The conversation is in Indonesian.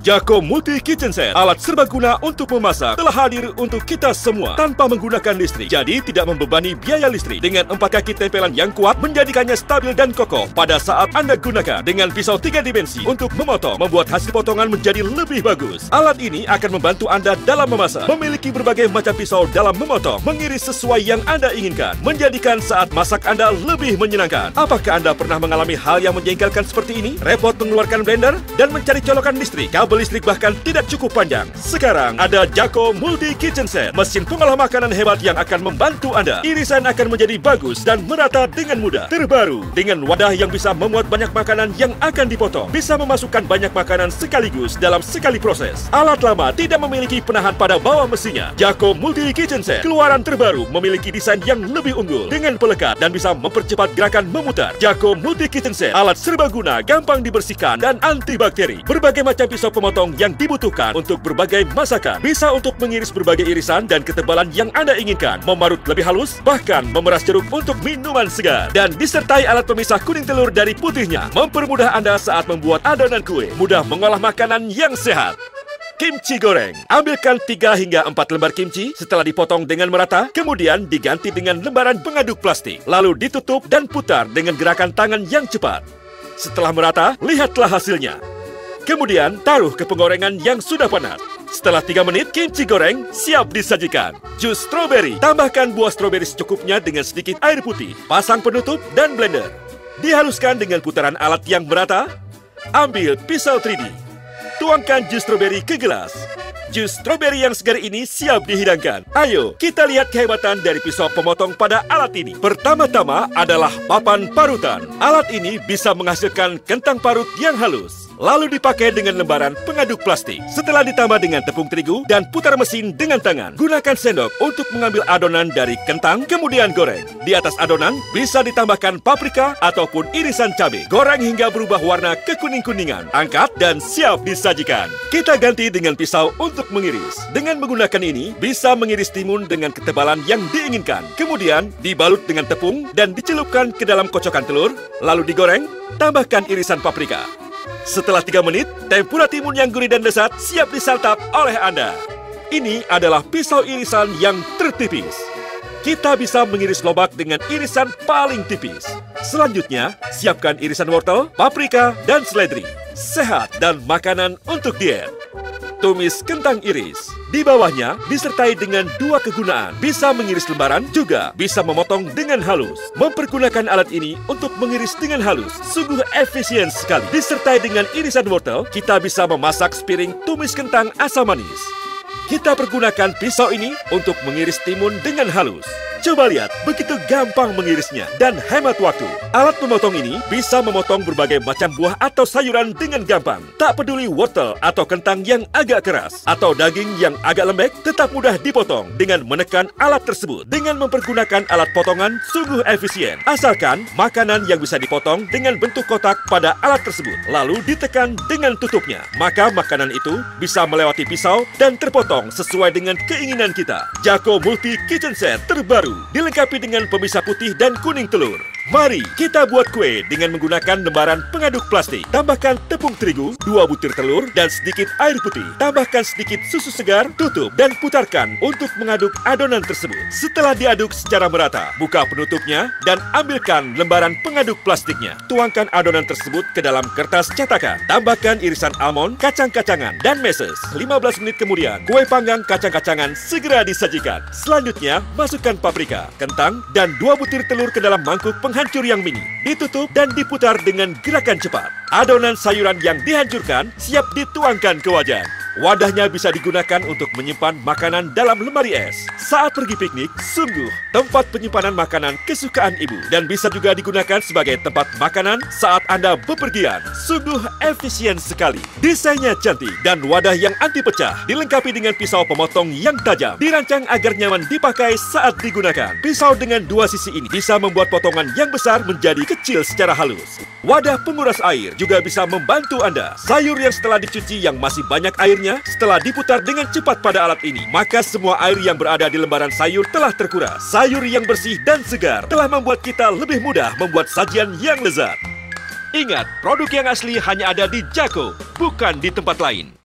Jako Multi Kitchen Set, alat serbaguna untuk memasak, telah hadir untuk kita semua tanpa menggunakan listrik. Jadi tidak membebani biaya listrik. Dengan 4 kaki tempelan yang kuat, menjadikannya stabil dan kokoh pada saat Anda gunakan. Dengan pisau 3 dimensi untuk memotong, membuat hasil potongan menjadi lebih bagus. Alat ini akan membantu Anda dalam memasak. Memiliki berbagai macam pisau dalam memotong, mengiris sesuai yang Anda inginkan, menjadikan saat masak Anda lebih menyenangkan. Apakah Anda pernah mengalami hal yang menjengkelkan seperti ini? Repot mengeluarkan blender dan mencari colokan listrik. Kabel listrik bahkan tidak cukup panjang. Sekarang ada Jako Multi Kitchen Set, mesin pengolah makanan hebat yang akan membantu Anda. Irisan akan menjadi bagus dan merata dengan mudah. Terbaru, dengan wadah yang bisa memuat banyak makanan yang akan dipotong. Bisa memasukkan banyak makanan sekaligus dalam sekali proses. Alat lama tidak memiliki penahan pada bawah mesinnya. Jako Multi Kitchen Set, keluaran terbaru, memiliki desain yang lebih unggul dengan pelekat dan bisa mempercepat gerakan memutar. Jako Multi Kitchen Set, alat serbaguna, gampang dibersihkan dan antibakteri. Berbagai macam pisau pemotong yang dibutuhkan untuk berbagai masakan. Bisa untuk mengiris berbagai irisan dan ketebalan yang Anda inginkan, memarut lebih halus, bahkan memeras jeruk untuk minuman segar. Dan disertai alat pemisah kuning telur dari putihnya, mempermudah Anda saat membuat adonan kue, mudah mengolah makanan yang sehat. Kimchi goreng. Ambilkan 3 hingga 4 lembar kimchi setelah dipotong dengan merata, kemudian diganti dengan lembaran pengaduk plastik. Lalu ditutup dan putar dengan gerakan tangan yang cepat. Setelah merata, lihatlah hasilnya. Kemudian, taruh ke penggorengan yang sudah panas. Setelah 3 menit, kimchi goreng siap disajikan. Jus stroberi. Tambahkan buah stroberi secukupnya dengan sedikit air putih. Pasang penutup dan blender. Dihaluskan dengan putaran alat yang merata. Ambil pisau 3D. Tuangkan jus stroberi ke gelas. Jus stroberi yang segar ini siap dihidangkan. Ayo, kita lihat kehebatan dari pisau pemotong pada alat ini. Pertama-tama adalah papan parutan. Alat ini bisa menghasilkan kentang parut yang halus. Lalu dipakai dengan lembaran pengaduk plastik. Setelah ditambah dengan tepung terigu dan putar mesin dengan tangan. Gunakan sendok untuk mengambil adonan dari kentang, kemudian goreng. Di atas adonan bisa ditambahkan paprika ataupun irisan cabai. Goreng hingga berubah warna kekuning-kuningan. Angkat dan siap disajikan. Kita ganti dengan pisau untuk mengiris. Dengan menggunakan ini, bisa mengiris timun dengan ketebalan yang diinginkan. Kemudian dibalut dengan tepung dan dicelupkan ke dalam kocokan telur, lalu digoreng, tambahkan irisan paprika. Setelah 3 menit, tempura timun yang gurih dan lezat siap disantap oleh Anda. Ini adalah pisau irisan yang tertipis. Kita bisa mengiris lobak dengan irisan paling tipis. Selanjutnya, siapkan irisan wortel, paprika, dan seledri. Sehat dan makanan untuk diet. Tumis kentang iris. Di bawahnya disertai dengan 2 kegunaan. Bisa mengiris lembaran, juga bisa memotong dengan halus. Mempergunakan alat ini untuk mengiris dengan halus sungguh efisien sekali. Disertai dengan irisan wortel, kita bisa memasak sepiring tumis kentang asam manis. Kita pergunakan pisau ini untuk mengiris timun dengan halus. Coba lihat, begitu gampang mengirisnya dan hemat waktu. Alat memotong ini bisa memotong berbagai macam buah atau sayuran dengan gampang. Tak peduli wortel atau kentang yang agak keras atau daging yang agak lembek, tetap mudah dipotong dengan menekan alat tersebut. Dengan mempergunakan alat potongan sungguh efisien. Asalkan makanan yang bisa dipotong dengan bentuk kotak pada alat tersebut, lalu ditekan dengan tutupnya. Maka makanan itu bisa melewati pisau dan terpotong sesuai dengan keinginan kita. Jako Multi Kitchen Set terbaru dilengkapi dengan pemisah putih dan kuning telur. Mari kita buat kue dengan menggunakan lembaran pengaduk plastik. Tambahkan tepung terigu, 2 butir telur, dan sedikit air putih. Tambahkan sedikit susu segar, tutup, dan putarkan untuk mengaduk adonan tersebut. Setelah diaduk secara merata, buka penutupnya dan ambilkan lembaran pengaduk plastiknya. Tuangkan adonan tersebut ke dalam kertas cetakan. Tambahkan irisan almond, kacang-kacangan, dan meses. 15 menit kemudian, kue panggang kacang-kacangan segera disajikan. Selanjutnya, masukkan paprika, kentang, dan 2 butir telur ke dalam mangkuk penghancur yang mini. Ditutup dan diputar dengan gerakan cepat. Adonan sayuran yang dihancurkan siap dituangkan ke wajan. Wadahnya bisa digunakan untuk menyimpan makanan dalam lemari es. Saat pergi piknik, sungguh tempat penyimpanan makanan kesukaan ibu. Dan bisa juga digunakan sebagai tempat makanan saat Anda bepergian. Sungguh efisien sekali. Desainnya cantik dan wadah yang anti pecah. Dilengkapi dengan pisau pemotong yang tajam. Dirancang agar nyaman dipakai saat digunakan. Pisau dengan 2 sisi ini bisa membuat potongan yang besar menjadi kecil secara halus. Wadah penguras air juga bisa membantu Anda. Sayur yang setelah dicuci yang masih banyak air setelah diputar dengan cepat pada alat ini, maka semua air yang berada di lembaran sayur telah terkuras. Sayur yang bersih dan segar telah membuat kita lebih mudah membuat sajian yang lezat. Ingat, produk yang asli hanya ada di Jako, bukan di tempat lain.